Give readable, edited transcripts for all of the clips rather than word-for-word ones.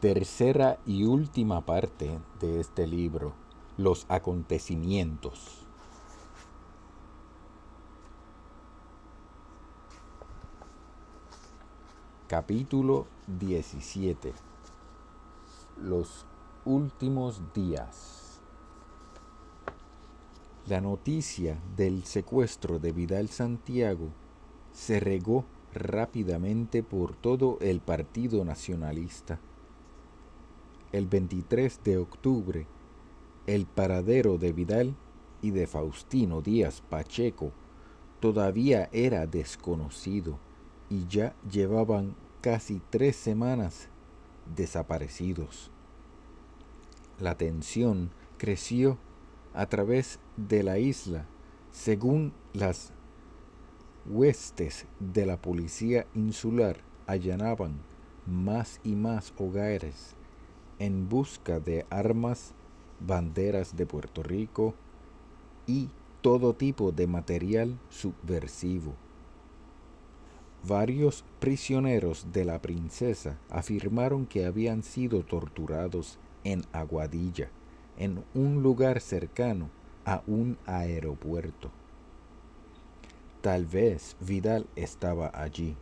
Tercera y última parte de este libro, los acontecimientos. Capítulo 17. Los últimos días. La noticia del secuestro de Vidal Santiago se regó rápidamente por todo el Partido Nacionalista. El 23 de octubre, el paradero de Vidal y de Faustino Díaz Pacheco todavía era desconocido y ya llevaban casi 3 semanas desaparecidos. La tensión creció a través de la isla según las huestes de la policía insular allanaban más y más hogares en busca de armas, banderas de Puerto Rico y todo tipo de material subversivo. Varios prisioneros de la princesa afirmaron que habían sido torturados en Aguadilla, en un lugar cercano a un aeropuerto. Tal vez Vidal estaba allí.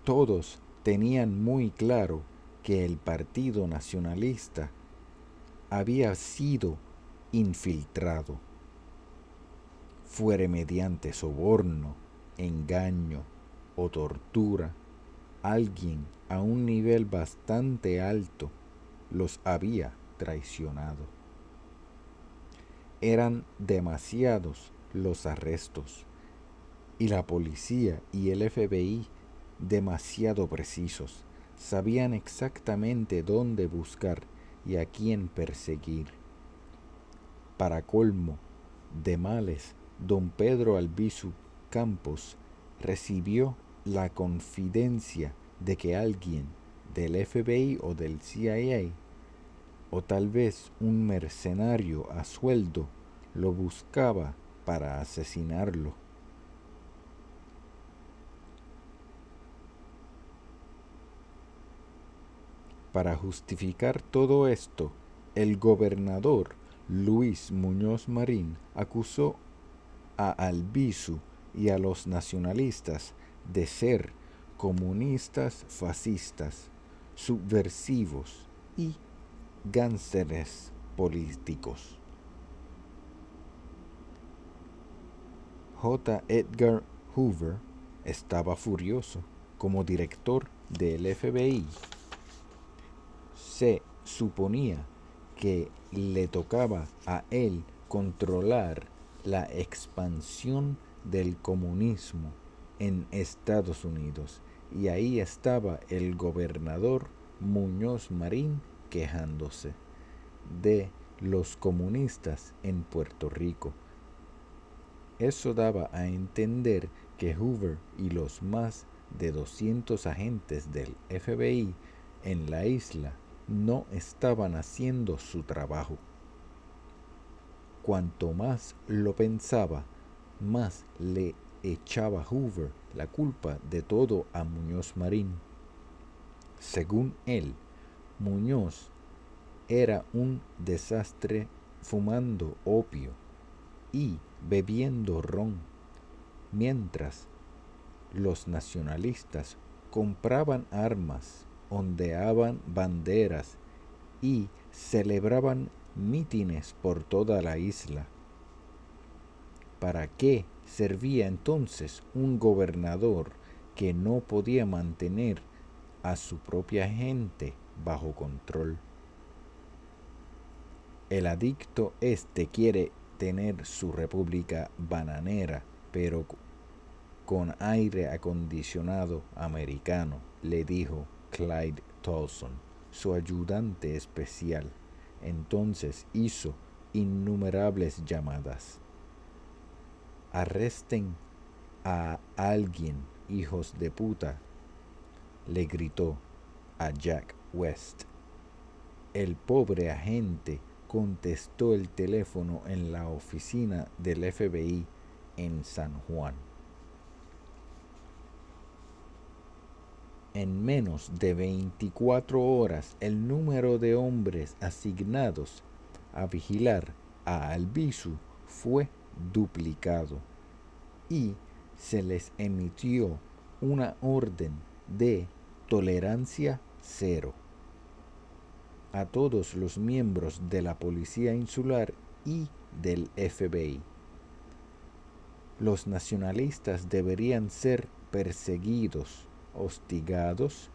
Todos tenían muy claro que el Partido Nacionalista había sido infiltrado, fuere mediante soborno, engaño o tortura. Alguien a un nivel bastante alto los había traicionado. Eran demasiados los arrestos y la policía y el FBI demasiado precisos. Sabían exactamente dónde buscar y a quién perseguir. Para colmo de males, don Pedro Albizu Campos recibió la confidencia de que alguien del FBI o del CIA, o tal vez un mercenario a sueldo, lo buscaba para asesinarlo. Para justificar todo esto, el gobernador Luis Muñoz Marín acusó a Albizu y a los nacionalistas de ser comunistas fascistas, subversivos y gánsteres políticos. J. Edgar Hoover estaba furioso. Como director del FBI, se suponía que le tocaba a él controlar la expansión del comunismo en Estados Unidos, y ahí estaba el gobernador Muñoz Marín quejándose de los comunistas en Puerto Rico. Eso daba a entender que Hoover y los más de 200 agentes del FBI en la isla no estaban haciendo su trabajo. Cuanto más lo pensaba, más le echaba Hoover la culpa de todo a Muñoz Marín. Según él, Muñoz era un desastre fumando opio y bebiendo ron, mientras los nacionalistas compraban armas, ondeaban banderas y celebraban mítines por toda la isla. ¿Para qué servía entonces un gobernador que no podía mantener a su propia gente bajo control? El adicto quiere tener su república bananera, pero con aire acondicionado americano, le dijo Clyde Tolson, su ayudante especial. Entonces hizo innumerables llamadas. Arresten a alguien, hijos de puta, le gritó a Jack West. El pobre agente contestó el teléfono en la oficina del FBI en San Juan. En menos de 24 horas, el número de hombres asignados a vigilar a Albizu fue duplicado y se les emitió una orden de tolerancia cero a todos los miembros de la Policía Insular y del FBI. Los nacionalistas deberían ser perseguidos, hostigados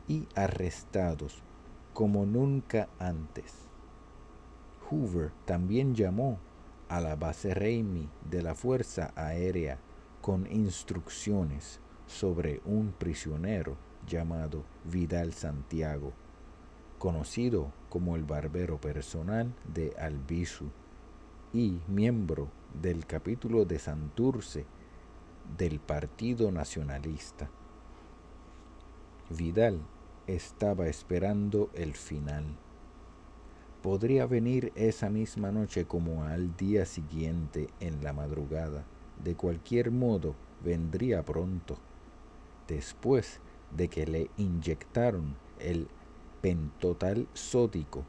y arrestados como nunca antes. Hoover también llamó a la base Ramey de la Fuerza Aérea con instrucciones sobre un prisionero llamado Vidal Santiago, conocido como el barbero personal de Albizu y miembro del capítulo de Santurce del Partido Nacionalista. Vidal estaba esperando el final. Podría venir esa misma noche como al día siguiente en la madrugada. De cualquier modo, vendría pronto. Después de que le inyectaron el pentotal sódico,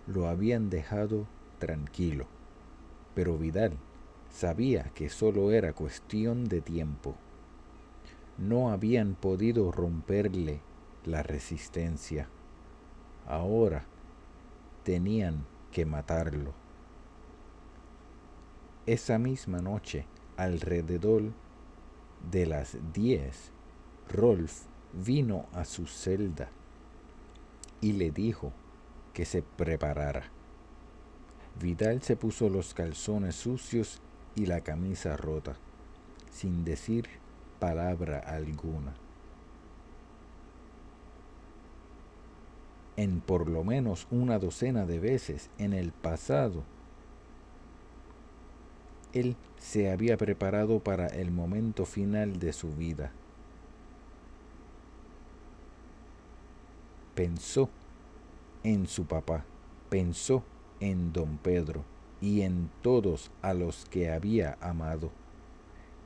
lo habían dejado tranquilo. Pero Vidal sabía que solo era cuestión de tiempo. No habían podido romperle la resistencia. Ahora tenían que matarlo. Esa misma noche, alrededor de las 10, Rolf vino a su celda y le dijo que se preparara. Vidal se puso los calzones sucios y la camisa rota, sin decir palabra alguna. En por lo menos una docena de veces en el pasado, él se había preparado para el momento final de su vida. Pensó en su papá, pensó en don Pedro y en todos a los que había amado,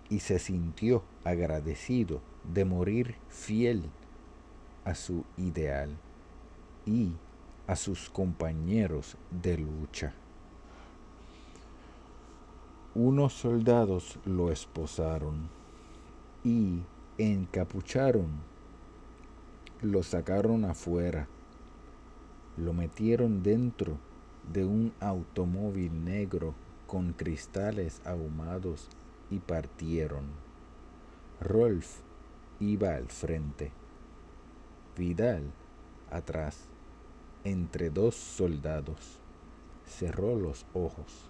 y se sintió agradecido de morir fiel a su ideal y a sus compañeros de lucha. Unos soldados lo esposaron y encapucharon, lo sacaron afuera, lo metieron dentro de un automóvil negro con cristales ahumados y partieron. Rolf iba al frente, Vidal atrás, entre dos soldados. Cerró los ojos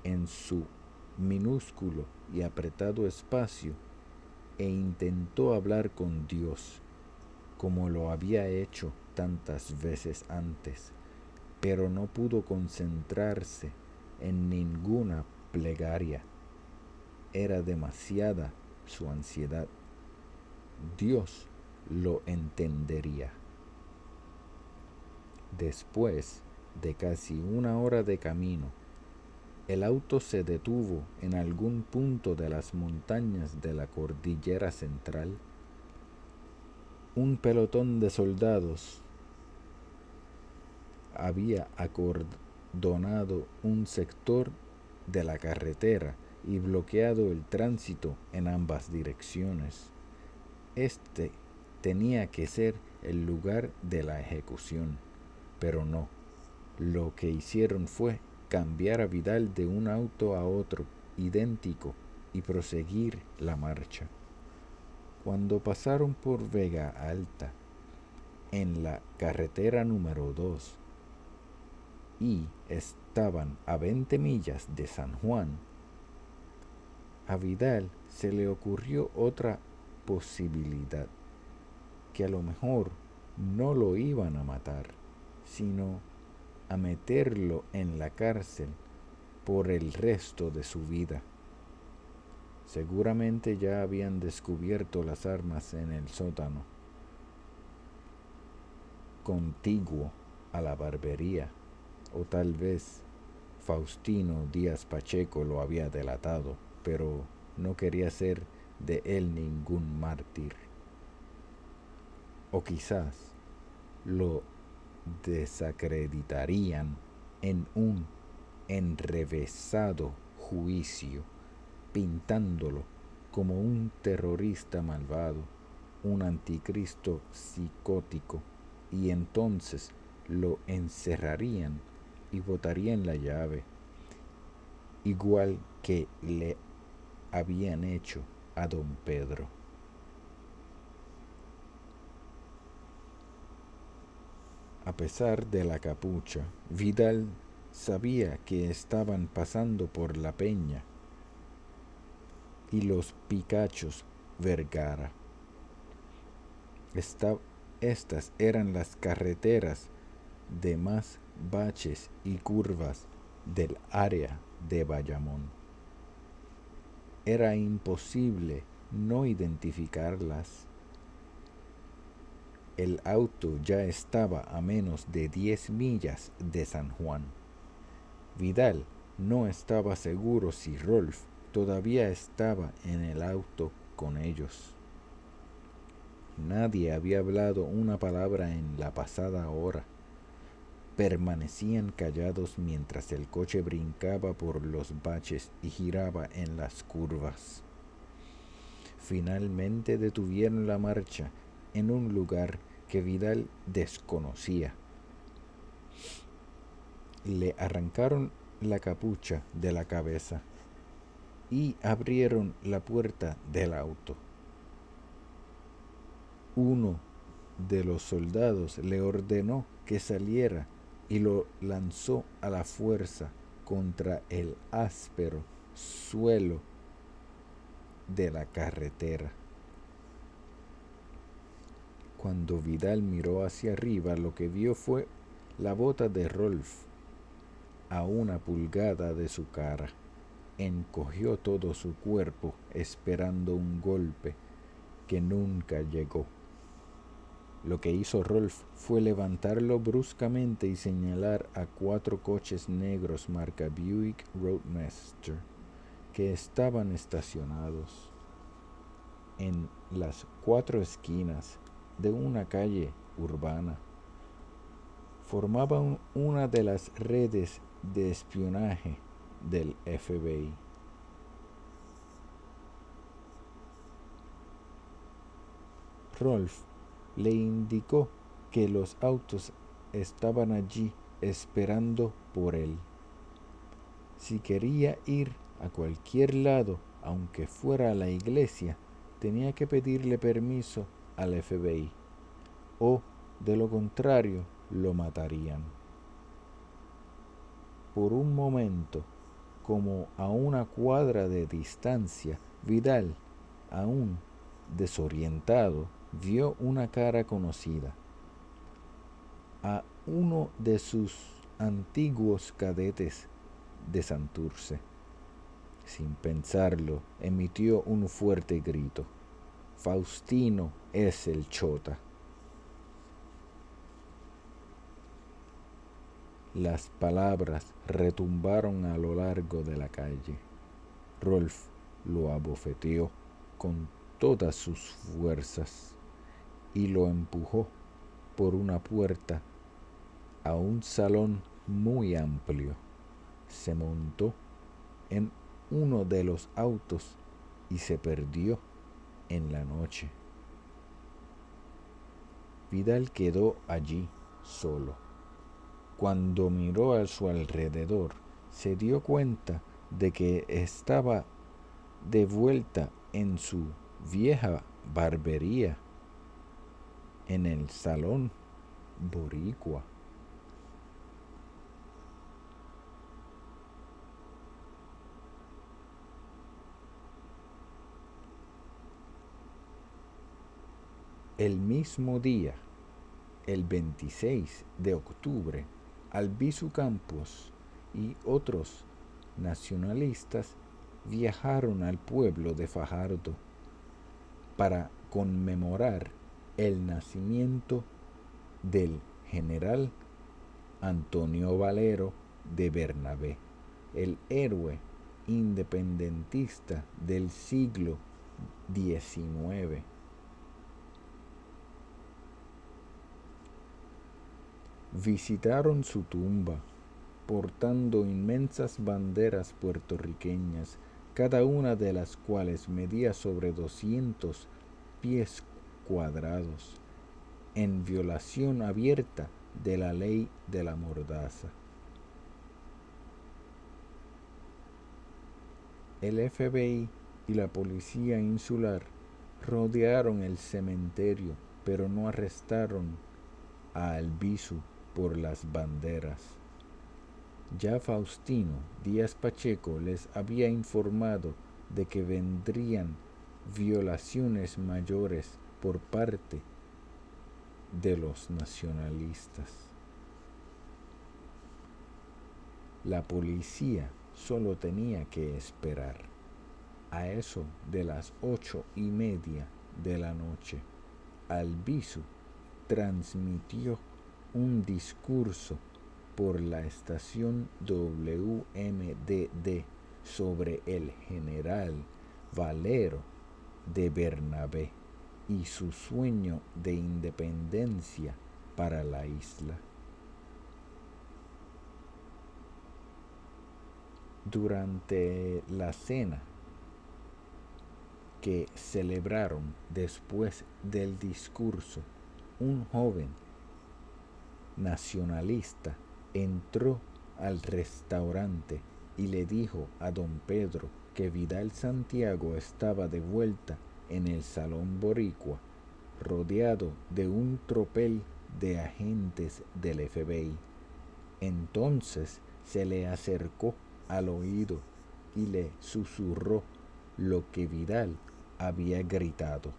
en su minúsculo y apretado espacio e intentó hablar con Dios, como lo había hecho tantas veces antes, pero no pudo concentrarse en ninguna plegaria. Era demasiada su ansiedad. Dios lo entendería. Después de casi una hora de camino, el auto se detuvo en algún punto de las montañas de la cordillera central. Un pelotón de soldados había acordonado un sector de la carretera y bloqueado el tránsito en ambas direcciones. Este tenía que ser el lugar de la ejecución, pero no. Lo que hicieron fue cambiar a Vidal de un auto a otro idéntico y proseguir la marcha. Cuando pasaron por Vega Alta, en la carretera número 2, y estaban a 20 millas de San Juan, a Vidal se le ocurrió otra posibilidad, que a lo mejor no lo iban a matar, sino a meterlo en la cárcel por el resto de su vida. Seguramente ya habían descubierto las armas en el sótano contiguo a la barbería, o tal vez Faustino Díaz Pacheco lo había delatado, pero no quería ser de él ningún mártir. o quizás lo desacreditarían en un enrevesado juicio, pintándolo como un terrorista malvado, un anticristo psicótico, y entonces lo encerrarían y botarían la llave, igual que le habían hecho a don Pedro. A pesar de la capucha, Vidal sabía que estaban pasando por la Peña y los Picachos Vergara. Estas eran las carreteras de más baches y curvas del área de Bayamón. Era imposible no identificarlas. El auto ya estaba a menos de 10 millas de San Juan. Vidal no estaba seguro si Rolf todavía estaba en el auto con ellos. Nadie había hablado una palabra en la pasada hora. Permanecían callados mientras el coche brincaba por los baches y giraba en las curvas. Finalmente detuvieron la marcha en un lugar que Vidal desconocía. Le arrancaron la capucha de la cabeza y abrieron la puerta del auto. Uno de los soldados le ordenó que saliera y lo lanzó a la fuerza contra el áspero suelo de la carretera. Cuando Vidal miró hacia arriba, lo que vio fue la bota de Rolf a 1 pulgada de su cara. Encogió todo su cuerpo esperando un golpe que nunca llegó. Lo que hizo Rolf fue levantarlo bruscamente y señalar a 4 coches negros marca Buick Roadmaster que estaban estacionados en las 4 esquinas de una calle urbana. Formaban una de las redes de espionaje del FBI. Rolf le indicó que los autos estaban allí esperando por él. Si quería ir a cualquier lado, aunque fuera a la iglesia, tenía que pedirle permiso al FBI, o de lo contrario, lo matarían. Por un momento, como a 1 cuadra de distancia, Vidal, aún desorientado, vio una cara conocida. A uno de sus antiguos cadetes de Santurce. Sin pensarlo, emitió un fuerte grito. Faustino es el chota. Las palabras retumbaron a lo largo de la calle. Rolf lo abofeteó con todas sus fuerzas y lo empujó por una puerta a un salón muy amplio. Se montó en uno de los autos y se perdió en la noche. Vidal quedó allí solo. Cuando miró a su alrededor, se dio cuenta de que estaba de vuelta en su vieja barbería, en el salón boricua. El mismo día, el 26 de octubre, Albizu Campos y otros nacionalistas viajaron al pueblo de Fajardo para conmemorar el nacimiento del general Antonio Valero de Bernabé, el héroe independentista del siglo XIX. Visitaron su tumba, portando inmensas banderas puertorriqueñas, cada una de las cuales medía sobre 200 pies cuadrados, en violación abierta de la ley de la mordaza. El FBI y la policía insular rodearon el cementerio, pero no arrestaron a Albizu por las banderas. Ya Faustino Díaz Pacheco les había informado de que vendrían violaciones mayores por parte de los nacionalistas. La policía solo tenía que esperar. A eso de las 8:30 de la noche, Albizu transmitió un discurso por la estación WMDD sobre el general Valero de Bernabé y su sueño de independencia para la isla. Durante la cena que celebraron después del discurso, un joven nacionalista entró al restaurante y le dijo a don Pedro que Vidal Santiago estaba de vuelta en el Salón Boricua, rodeado de un tropel de agentes del FBI. Entonces se le acercó al oído y le susurró lo que Vidal había gritado: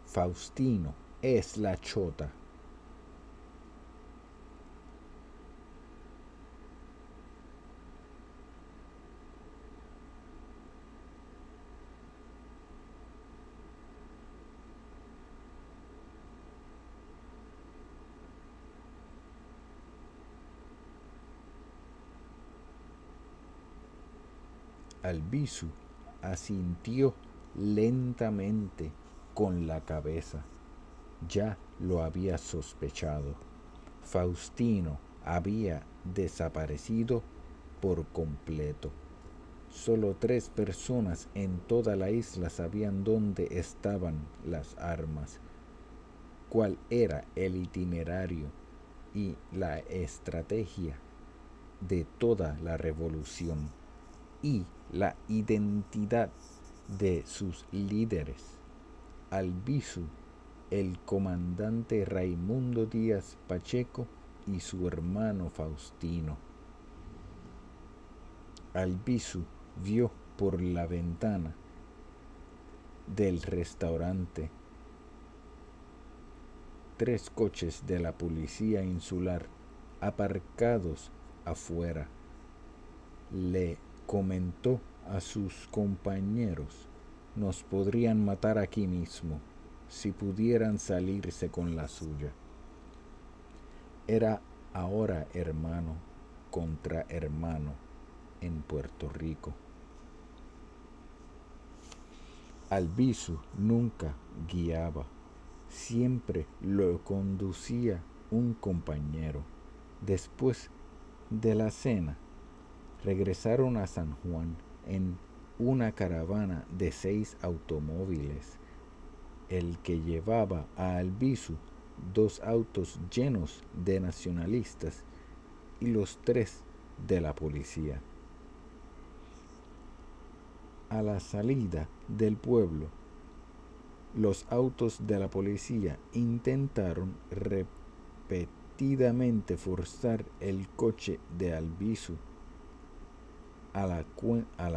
Faustino es la chota. Albizu asintió lentamente con la cabeza. Ya lo había sospechado. Faustino había desaparecido por completo. Solo 3 personas en toda la isla sabían dónde estaban las armas, cuál era el itinerario y la estrategia de toda la revolución y la identidad de sus líderes: Albizu, el comandante Raimundo Díaz Pacheco y su hermano Faustino. Albizu vio por la ventana del restaurante 3 coches de la policía insular aparcados afuera. Le comentó a sus compañeros: nos podrían matar aquí mismo si pudieran salirse con la suya. Era ahora hermano contra hermano en Puerto Rico. Albizu nunca guiaba, siempre lo conducía un compañero. Después de la cena, regresaron a San Juan en una caravana de 6 automóviles. El que llevaba a Albizu 2 autos llenos de nacionalistas y los 3 de la policía. A la salida del pueblo, los autos de la policía intentaron repetidamente forzar el coche de Albizu a la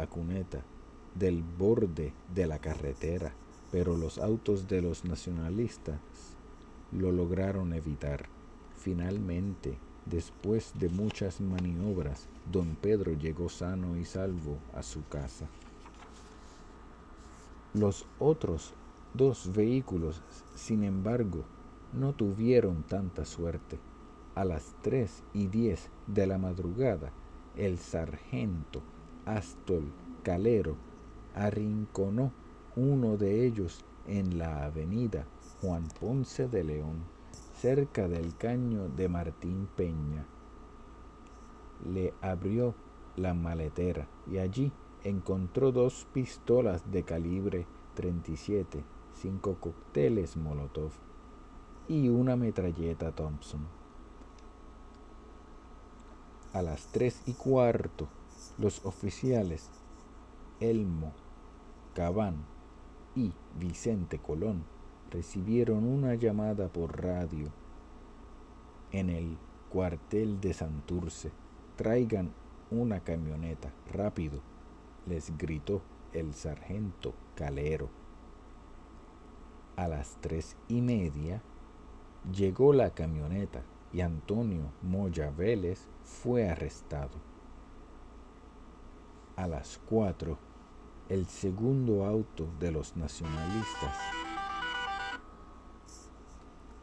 cuneta del borde de la carretera, pero los autos de los nacionalistas lo lograron evitar. Finalmente, después de muchas maniobras, don Pedro llegó sano y salvo a su casa. Los otros 2 vehículos, sin embargo, no tuvieron tanta suerte. A las 3:10 de la madrugada, el sargento Astol Calero arrinconó uno de ellos en la avenida Juan Ponce de León, cerca del caño de Martín Peña. Le abrió la maletera y allí encontró 2 pistolas de calibre 37, 5 cócteles Molotov y una metralleta Thompson. A las 3:15, los oficiales Elmo Cabán y Vicente Colón recibieron una llamada por radio en el cuartel de Santurce. Traigan una camioneta, rápido, les gritó el sargento Calero. A las 3:30 llegó la camioneta y Antonio Moya Vélez fue arrestado. A las 4, el segundo auto de los nacionalistas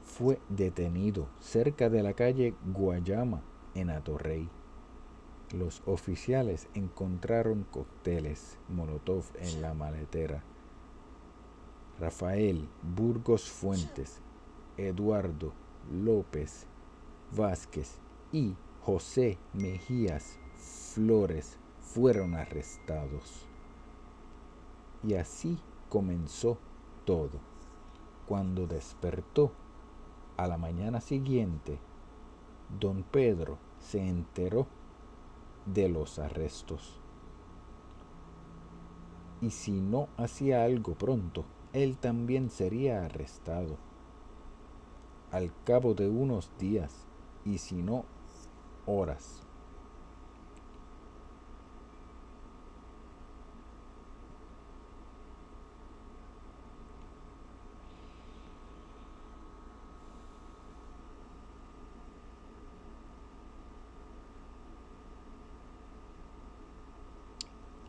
fue detenido cerca de la calle Guayama en Atorrey. Los oficiales encontraron cócteles Molotov en la maletera. Rafael Burgos Fuentes, Eduardo López Vázquez y José Mejías Flores fueron arrestados. Y así comenzó todo. Cuando despertó a la mañana siguiente, don Pedro se enteró de los arrestos. Y si no hacía algo pronto, él también sería arrestado. Al cabo de unos días, y si no horas.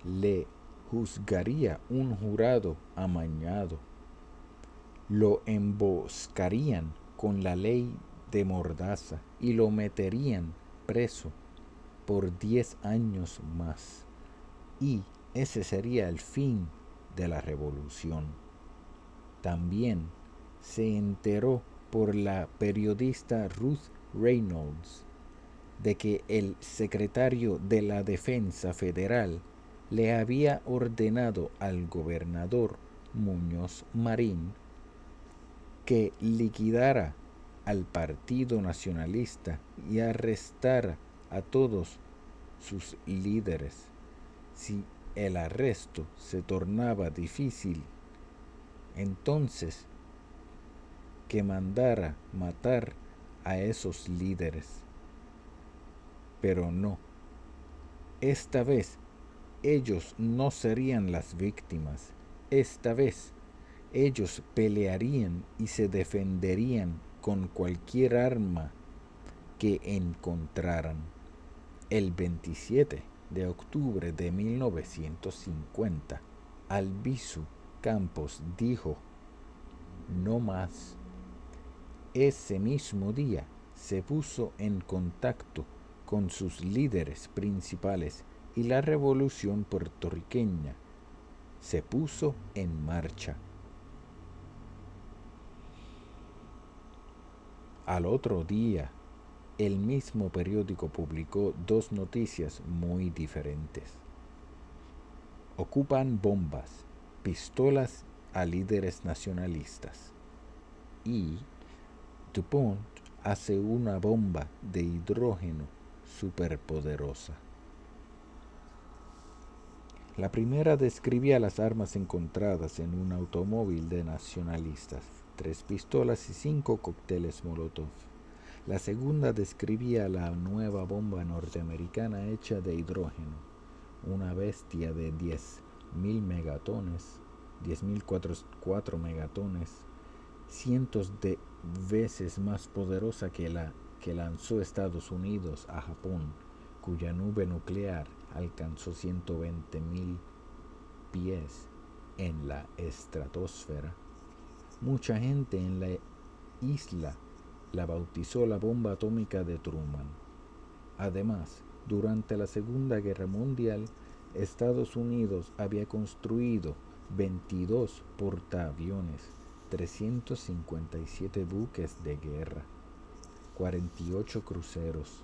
Le juzgaría un jurado amañado. Lo emboscarían con la ley de Mordaza y lo meterían preso por 10 años más. Y ese sería el fin de la revolución. También se enteró por la periodista Ruth Reynolds de que el secretario de la Defensa Federal le había ordenado al gobernador Muñoz Marín que liquidara al Partido Nacionalista y arrestara a todos sus líderes. Si el arresto se tornaba difícil, entonces que mandara matar a esos líderes. Pero no, esta vez ellos no serían las víctimas. Esta vez ellos pelearían y se defenderían con cualquier arma que encontraran. El 27 de octubre de 1950, Albizu Campos dijo: "No más". Ese mismo día se puso en contacto con sus líderes principales y la revolución puertorriqueña se puso en marcha. Al otro día, el mismo periódico publicó 2 noticias muy diferentes. Ocupan bombas, pistolas a líderes nacionalistas. Y DuPont hace una bomba de hidrógeno superpoderosa. La primera describía las armas encontradas en un automóvil de nacionalistas: 3 pistolas y 5 cócteles Molotov. La segunda describía la nueva bomba norteamericana hecha de hidrógeno, una bestia de 10.000 megatones, 10.004 megatones, cientos de veces más poderosa que la que lanzó Estados Unidos a Japón, cuya nube nuclear alcanzó 120.000 pies en la estratosfera. Mucha gente en la isla la bautizó la bomba atómica de Truman. Además, durante la Segunda Guerra Mundial, Estados Unidos había construido 22 portaaviones, 357 buques de guerra, 48 cruceros,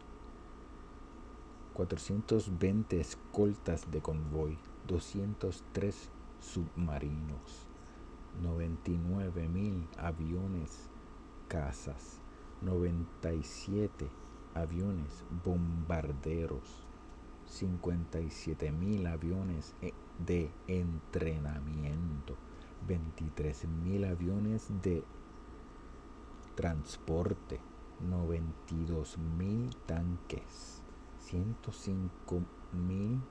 420 escoltas de convoy, 203 submarinos, 99.000 aviones cazas, 97 aviones bombarderos, 57.000 aviones de entrenamiento, 23.000 aviones de transporte, 92.000 tanques, 105.000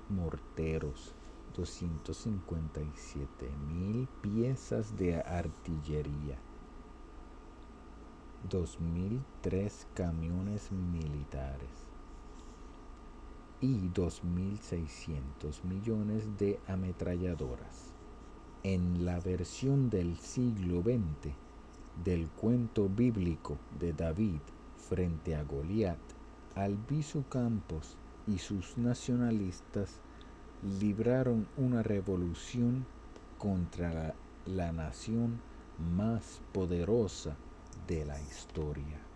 morteros, 257.000 piezas de artillería, 2.003 camiones militares y 2.600 millones de ametralladoras. En la versión del siglo XX del cuento bíblico de David frente a Goliat, Albizu Campos y sus nacionalistas libraron una revolución contra la nación más poderosa de la historia.